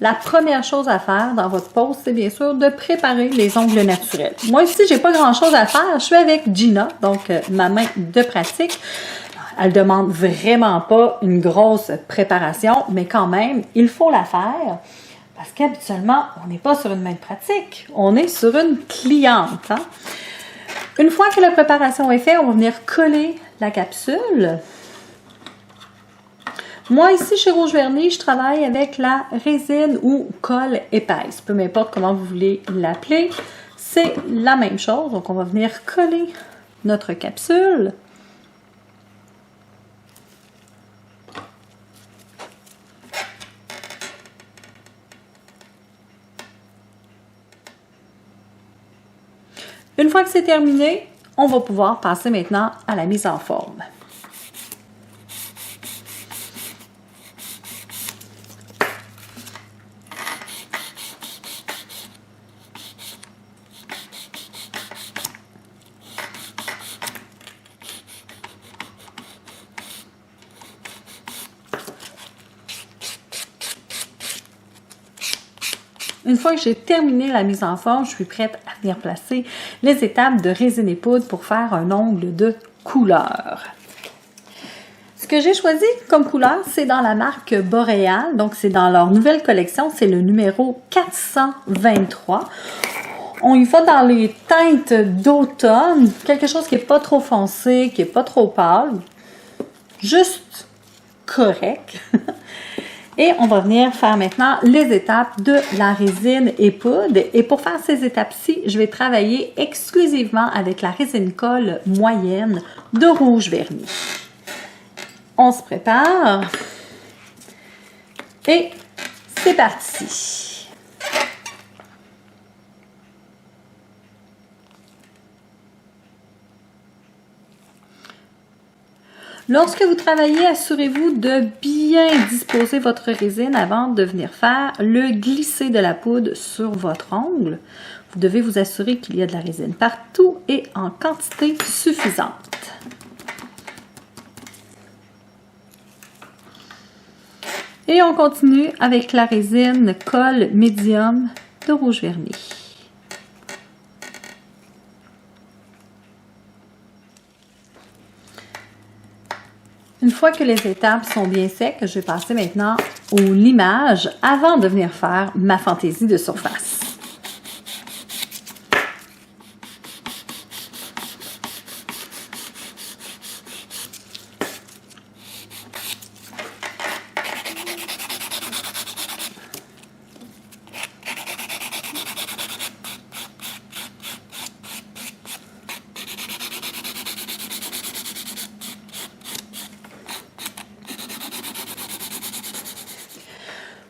la première chose à faire dans votre pause, c'est bien sûr de préparer les ongles naturels. Moi ici, j'ai pas grand-chose à faire. Je suis avec Gina, donc ma main de pratique. Elle demande vraiment pas une grosse préparation, mais quand même, il faut la faire. Parce qu'habituellement, on n'est pas sur une main de pratique, on est sur une cliente. Hein? Une fois que la préparation est faite, on va venir coller la capsule. Moi, ici, chez Rouge Vernis, je travaille avec la résine ou colle épaisse. Peu importe comment vous voulez l'appeler, c'est la même chose. Donc, on va venir coller notre capsule. Une fois que c'est terminé, on va pouvoir passer maintenant à la mise en forme. Une fois que j'ai terminé la mise en forme, je suis prête à venir placer les étapes de résine et poudre pour faire un ongle de couleur. Ce que j'ai choisi comme couleur, c'est dans la marque Boréal, donc c'est dans leur nouvelle collection, c'est le numéro 423. On y va dans les teintes d'automne, quelque chose qui n'est pas trop foncé, qui n'est pas trop pâle, juste correct. Et on va venir faire maintenant les étapes de la résine et poudre. Et pour faire ces étapes-ci, je vais travailler exclusivement avec la résine colle moyenne de Rouge Vernis. On se prépare. Et c'est parti. Lorsque vous travaillez, assurez-vous de bien disposer votre résine avant de venir faire le glisser de la poudre sur votre ongle. Vous devez vous assurer qu'il y a de la résine partout et en quantité suffisante. Et on continue avec la résine colle médium de Rouge Vernis. Une fois que les étapes sont bien secs, je vais passer maintenant au limage avant de venir faire ma fantaisie de surface.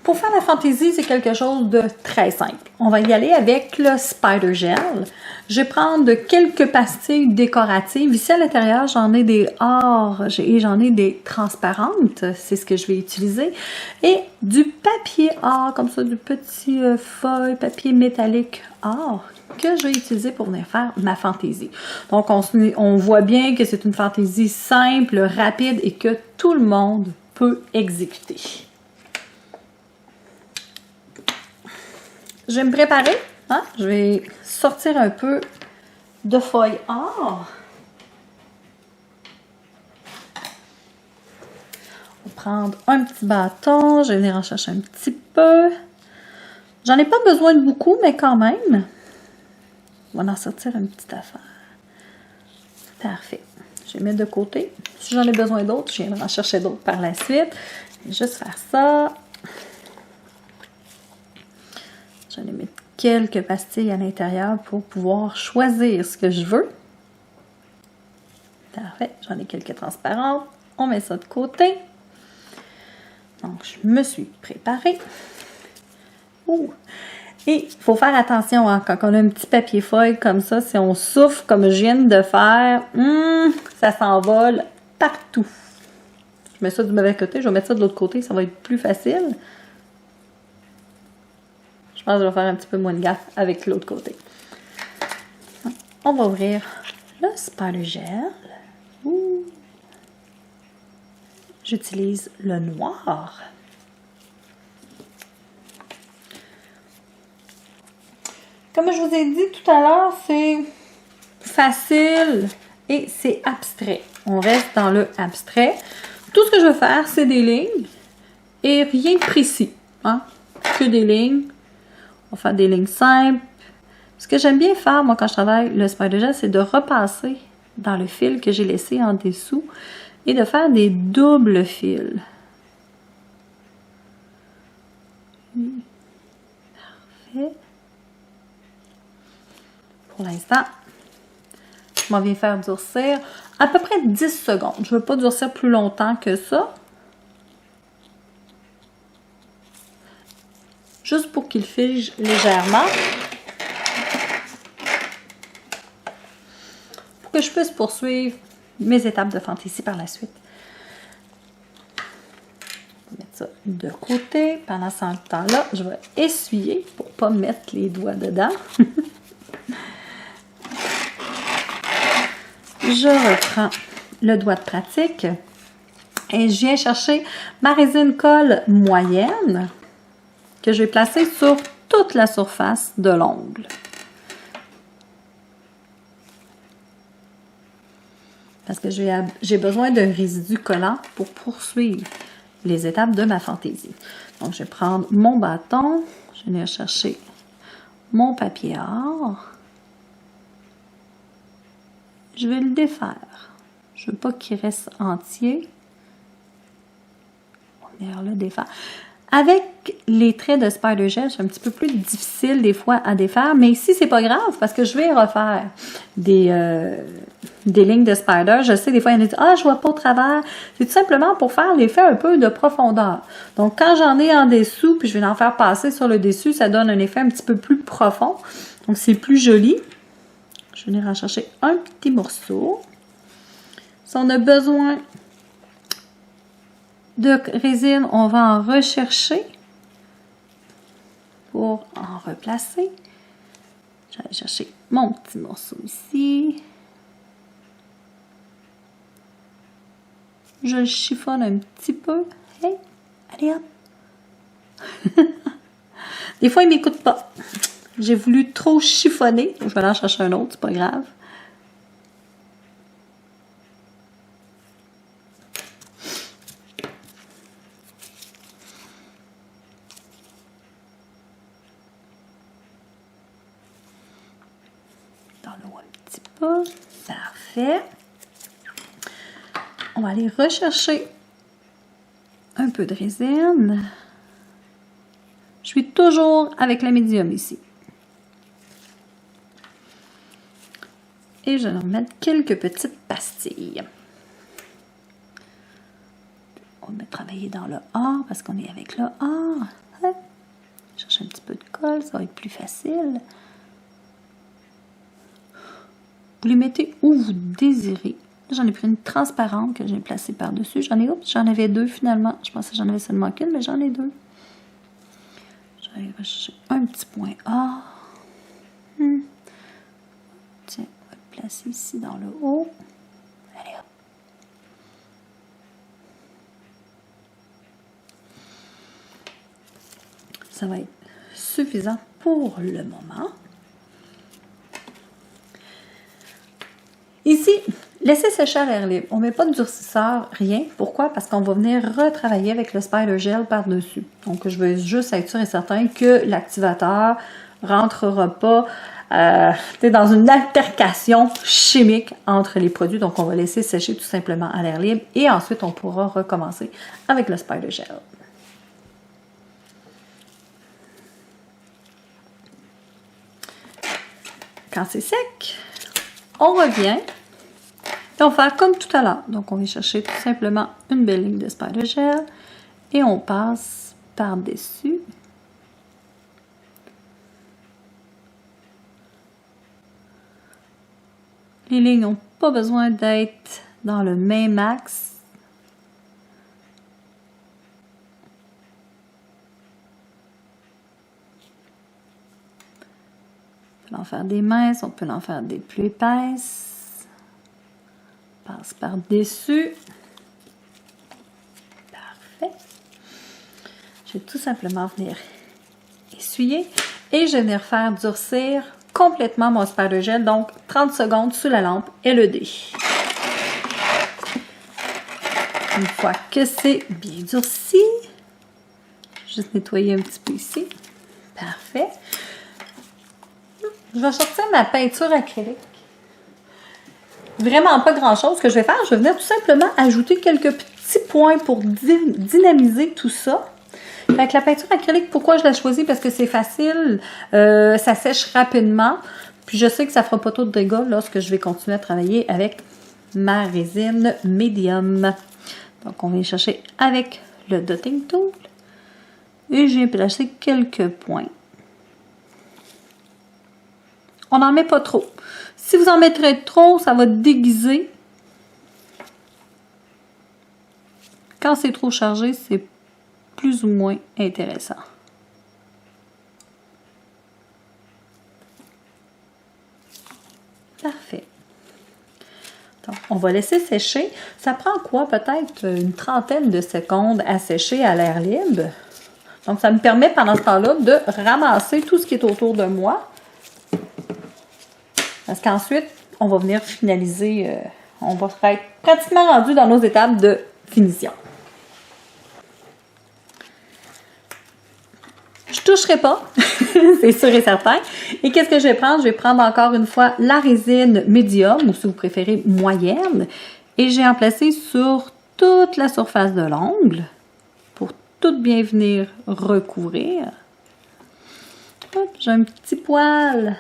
Pour faire la fantaisie, c'est quelque chose de très simple. On va y aller avec le Spider Gel. Je vais prendre quelques pastilles décoratives. Ici à l'intérieur, j'en ai des or et j'en ai des transparentes. C'est ce que je vais utiliser. Et du papier or, comme ça, du petit feuille, papier métallique or que je vais utiliser pour venir faire ma fantaisie. Donc, on voit bien que c'est une fantaisie simple, rapide et que tout le monde peut exécuter. Je vais me préparer. Hein? Je vais sortir un peu de feuille or. On va prendre un petit bâton. Je vais venir en chercher un petit peu. J'en ai pas besoin de beaucoup, mais quand même. On va en sortir une petite affaire. Parfait. Je vais mettre de côté. Si j'en ai besoin d'autres, je viendrai en chercher d'autres par la suite. Je vais juste faire ça. Je vais mettre quelques pastilles à l'intérieur pour pouvoir choisir ce que je veux. Parfait, j'en ai quelques transparentes. On met ça de côté. Donc, je me suis préparée. Ouh. Et il faut faire attention hein, quand on a un petit papier feuille comme ça, si on souffle comme je viens de faire, ça s'envole partout. Je mets ça du mauvais côté, je vais mettre ça de l'autre côté, ça va être plus facile. Je pense que je vais faire un petit peu moins de gaffe avec l'autre côté. On va ouvrir le Spider Gel. J'utilise le noir. Comme je vous ai dit tout à l'heure, c'est facile et c'est abstrait. On reste dans le abstrait. Tout ce que je veux faire, c'est des lignes et rien de précis. Hein? Que des lignes. On va faire des lignes simples. Ce que j'aime bien faire, moi, quand je travaille le spider gel, c'est de repasser dans le fil que j'ai laissé en dessous et de faire des doubles fils. Parfait. Pour l'instant, je m'en viens faire durcir à peu près 10 secondes. Je ne veux pas durcir plus longtemps que ça. Juste pour qu'il fige légèrement. Pour que je puisse poursuivre mes étapes de fantaisie par la suite. Je vais mettre ça de côté. Pendant ce temps-là, je vais essuyer pour ne pas mettre les doigts dedans. Je reprends le doigt de pratique et je viens chercher ma résine colle moyenne que je vais placer sur toute la surface de l'ongle. Parce que j'ai besoin d'un résidu collant pour poursuivre les étapes de ma fantaisie. Donc, je vais prendre mon bâton, je vais venir chercher mon papier art. Je vais le défaire. Je ne veux pas qu'il reste entier. On va venir le défaire. Avec les traits de spider gel, c'est un petit peu plus difficile des fois à défaire, mais ici, c'est pas grave parce que je vais refaire des lignes de spider. Je sais, des fois, il y en a qui disent « Ah, je vois pas au travers. » C'est tout simplement pour faire l'effet un peu de profondeur. Donc, quand j'en ai en dessous, puis je vais en faire passer sur le dessus, ça donne un effet un petit peu plus profond. Donc, c'est plus joli. Je vais venir en chercher un petit morceau. Si on a besoin de résine, on va en rechercher pour en replacer. Je vais aller chercher mon petit morceau ici. Je le chiffonne un petit peu. Hey, allez hop! Des fois, il ne m'écoute pas. J'ai voulu trop chiffonner. Je vais aller en chercher un autre, c'est pas grave. Dans l'eau un petit peu. Parfait. On va aller rechercher un peu de résine. Je suis toujours avec la médium ici. Et je vais remettre quelques petites pastilles. On va travailler dans le A parce qu'on est avec le A. Chercher un petit peu de colle, ça va être plus facile. Vous les mettez où vous désirez. J'en ai pris une transparente que j'ai placée par-dessus. J'en avais deux finalement. Je pensais que j'en avais seulement qu'une, mais j'en ai deux. Je vais aller rechercher un petit point A. Tiens, on va le placer ici dans le haut. Allez hop. Ça va être suffisant pour le moment. Ici, laissez sécher à l'air libre. On ne met pas de durcisseur, rien. Pourquoi? Parce qu'on va venir retravailler avec le spider gel par-dessus. Donc, je veux juste être sûr et certain que l'activateur ne rentrera pas dans une altercation chimique entre les produits. Donc, on va laisser sécher tout simplement à l'air libre et ensuite, on pourra recommencer avec le spider gel. Quand c'est sec, on revient et on va faire comme tout à l'heure. Donc, on va chercher tout simplement une belle ligne de spider gel et on passe par-dessus. Les lignes n'ont pas besoin d'être dans le même axe. On peut en faire des minces, on peut en faire des plus épaisses. Passe par-dessus. Parfait. Je vais tout simplement venir essuyer. Et je vais venir faire durcir complètement mon spider gel, donc 30 secondes sous la lampe LED. Une fois que c'est bien durci, juste nettoyer un petit peu ici. Parfait. Je vais sortir ma peinture acrylique. Vraiment pas grand-chose. Ce que je vais faire, je vais venir tout simplement ajouter quelques petits points pour dynamiser tout ça. Fait que la peinture acrylique, pourquoi je l'ai choisie? Parce que c'est facile, ça sèche rapidement. Puis je sais que ça fera pas trop de dégâts lorsque je vais continuer à travailler avec ma résine médium. Donc on vient chercher avec le dotting tool. Et j'ai placé quelques points. On n'en met pas trop. Si vous en mettrez trop, ça va déguiser. Quand c'est trop chargé, c'est plus ou moins intéressant. Parfait. Donc, on va laisser sécher. Ça prend quoi? Peut-être une trentaine de secondes à sécher à l'air libre. Donc, ça me permet pendant ce temps-là de ramasser tout ce qui est autour de moi. Parce qu'ensuite, on va venir finaliser. On va être pratiquement rendu dans nos étapes de finition. Je toucherai pas, c'est sûr et certain. Et qu'est-ce que je vais prendre? Je vais prendre encore une fois la résine médium, ou si vous préférez moyenne. Et j'ai en placé sur toute la surface de l'ongle pour tout bien venir recouvrir. Hop, j'ai un petit poil.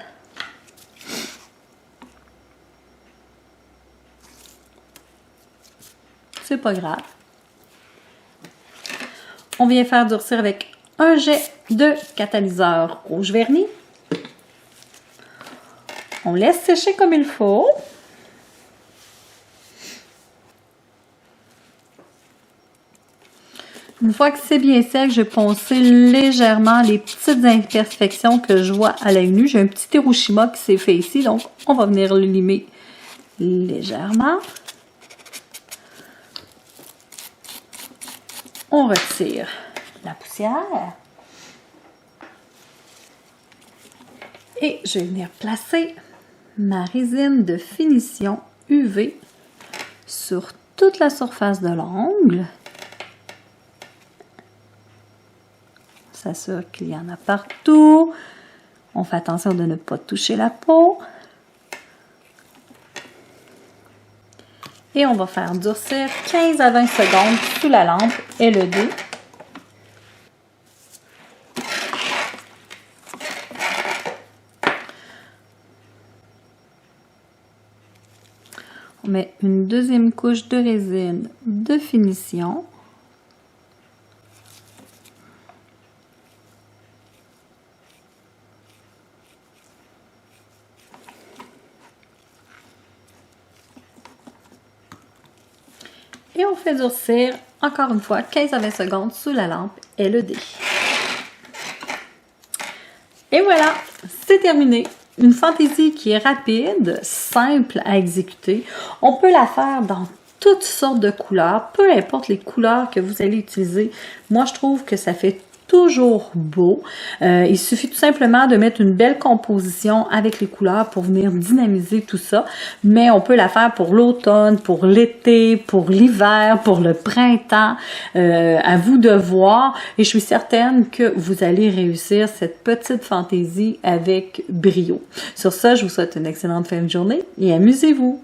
C'est pas grave. On vient faire durcir avec un jet de catalyseur rouge vernis. On laisse sécher comme il faut. Une fois que c'est bien sec, je vais poncer légèrement les petites imperfections que je vois à l'œil nu. J'ai un petit Hiroshima qui s'est fait ici, donc on va venir le limer légèrement. On retire la poussière. Et je vais venir placer ma résine de finition UV sur toute la surface de l'ongle. On s'assure qu'il y en a partout. On fait attention de ne pas toucher la peau. Et on va faire durcir 15 à 20 secondes sous la lampe LED. On met une deuxième couche de résine de finition. Et on fait durcir, encore une fois, 15 à 20 secondes sous la lampe LED. Et voilà, c'est terminé. Une fantaisie qui est rapide, simple à exécuter. On peut la faire dans toutes sortes de couleurs, peu importe les couleurs que vous allez utiliser. Moi, je trouve que ça fait toujours beau. Il suffit tout simplement de mettre une belle composition avec les couleurs pour venir dynamiser tout ça. Mais on peut la faire pour l'automne, pour l'été, pour l'hiver, pour le printemps. À vous de voir. Et je suis certaine que vous allez réussir cette petite fantaisie avec brio. Sur ça, je vous souhaite une excellente fin de journée et amusez-vous!